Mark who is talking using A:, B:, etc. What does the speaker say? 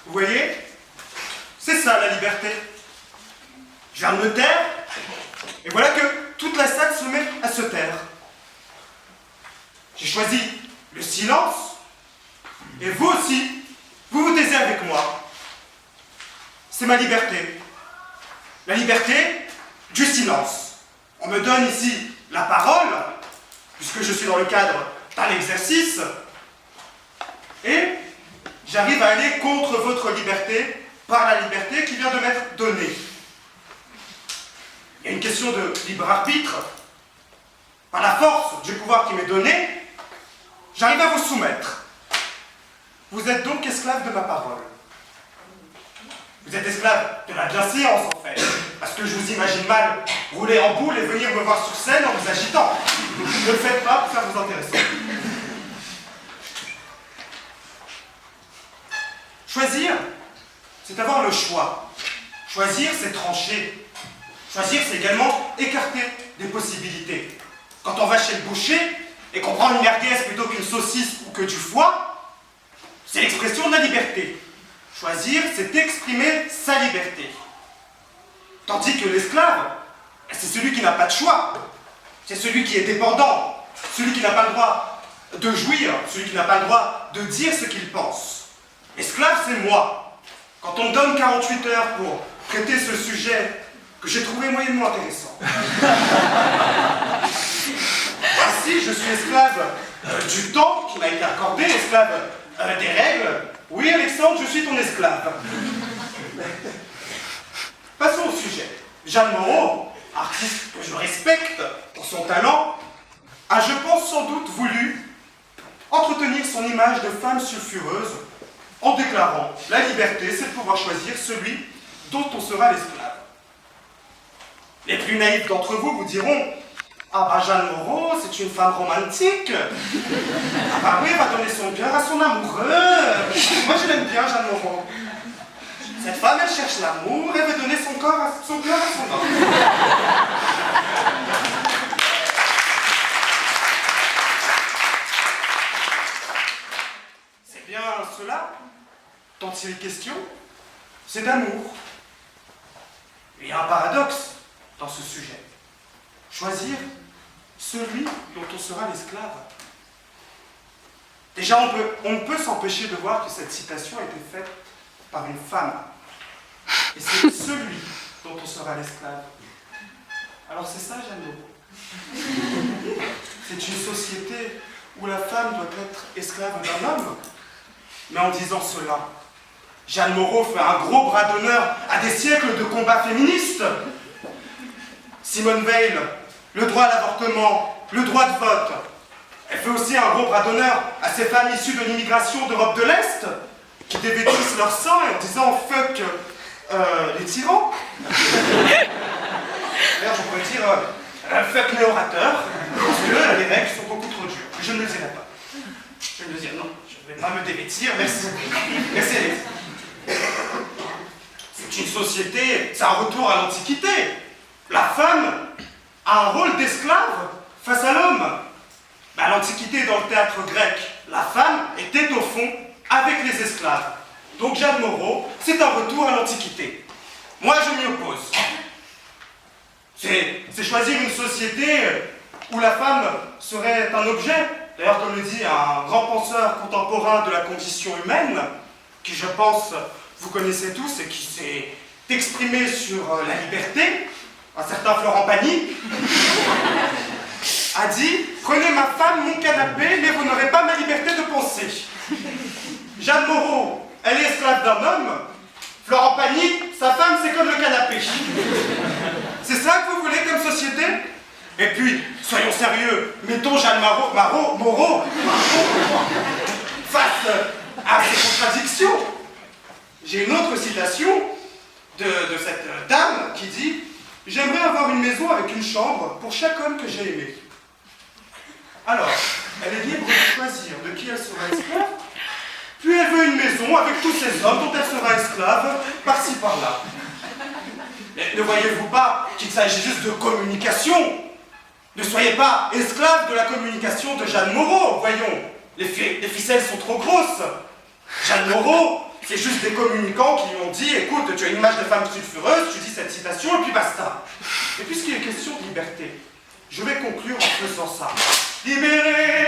A: Vous voyez? C'est ça la liberté. Je viens de me taire, et voilà que toute la salle se met à se taire. J'ai choisi le silence, et vous aussi, vous vous taisez avec moi. C'est ma liberté. La liberté du silence. On me donne ici la parole, puisque je suis dans le cadre d'un exercice, et j'arrive à aller contre votre liberté par la liberté qui vient de m'être donnée. Il y a une question de libre arbitre. Par la force du pouvoir qui m'est donné, j'arrive à vous soumettre. Vous êtes donc esclave de ma parole. Vous êtes esclave de la bienséance, en fait. Parce que je vous imagine mal rouler en boule et venir me voir sur scène en vous agitant. Ne le faites pas pour faire vous intéresser. Choisir, c'est avoir le choix. Choisir, c'est trancher. Choisir, c'est également écarter des possibilités. Quand on va chez le boucher et qu'on prend une merguez plutôt qu'une saucisse ou que du foie, c'est l'expression de la liberté. Choisir, c'est exprimer sa liberté. Tandis que l'esclave, c'est celui qui n'a pas de choix. C'est celui qui est dépendant. Celui qui n'a pas le droit de jouir. Celui qui n'a pas le droit de dire ce qu'il pense. L'esclave, c'est moi. Quand on me donne 48 heures pour traiter ce sujet que j'ai trouvé moyennement intéressant. Ainsi, je suis esclave du temps qui m'a été accordé, esclave des règles. Oui, Alexandre, je suis ton esclave. Passons au sujet. Jeanne Moreau, artiste que je respecte pour son talent, a, je pense, sans doute voulu entretenir son image de femme sulfureuse en déclarant « La liberté, c'est de pouvoir choisir celui dont on sera l'esclave ». Les plus naïfs d'entre vous vous diront « Ah bah Jeanne Moreau, c'est une femme romantique. Ah bah oui, elle va donner son cœur à son amoureux. Moi je l'aime bien, Jeanne Moreau. Cette femme, elle cherche l'amour, elle veut donner son cœur à son homme. » C'est bien cela dont il est question, c'est d'amour. Il y a un paradoxe dans ce sujet. Choisir celui dont on sera l'esclave. Déjà, on ne peut s'empêcher de voir que cette citation a été faite par une femme. Et c'est celui dont on sera l'esclave. Alors c'est ça, Jeanne Moreau. C'est une société où la femme doit être esclave d'un homme. Mais en disant cela, Jeanne Moreau fait un gros bras d'honneur à des siècles de combats féministes. Simone Veil, le droit à l'avortement, le droit de vote. Elle fait aussi un gros bras d'honneur à ces femmes issues de l'immigration d'Europe de l'Est qui dévêtissent leur sang en disant « fuck les tyrans ». D'ailleurs, je pourrais dire « fuck les orateurs » parce que les règles sont beaucoup trop dures. Je ne le dirai pas. Je vais me dire non, je ne vais pas me dévêtir, merci. Merci Alex. C'est une société, c'est un retour à l'Antiquité. La femme a un rôle d'esclave face à l'homme. À l'Antiquité, dans le théâtre grec, la femme était au fond avec les esclaves. Donc Jeanne Moreau, c'est un retour à l'Antiquité. Moi, je m'y oppose. C'est choisir une société où la femme serait un objet. D'ailleurs, comme le dit un grand penseur contemporain de la condition humaine, qui, je pense, vous connaissez tous et qui s'est exprimé sur la liberté, un certain Florent Pagny, a dit « Prenez ma femme, mon canapé, mais vous n'aurez pas ma liberté de penser. » Jeanne Moreau, elle est esclave d'un homme. Florent Pagny, sa femme, c'est comme le canapé. C'est ça que vous voulez comme société? Et puis, soyons sérieux, mettons Jeanne Moreau face à ces contradictions. J'ai une autre citation de cette dame qui dit « J'aimerais avoir une maison avec une chambre pour chaque homme que j'ai aimé. » Alors, elle est libre de choisir de qui elle sera esclave, puis elle veut une maison avec tous ces hommes dont elle sera esclave, par-ci par-là. Mais ne voyez-vous pas qu'il s'agit juste de communication? Ne soyez pas esclave de la communication de Jeanne Moreau, voyons. Les ficelles sont trop grosses. Jeanne Moreau, C'est juste des communicants qui lui ont dit, écoute, tu as une image de femme sulfureuse, tu dis cette citation, et puis basta. Et puisqu'il est question de liberté, je vais conclure en faisant ça. Libéré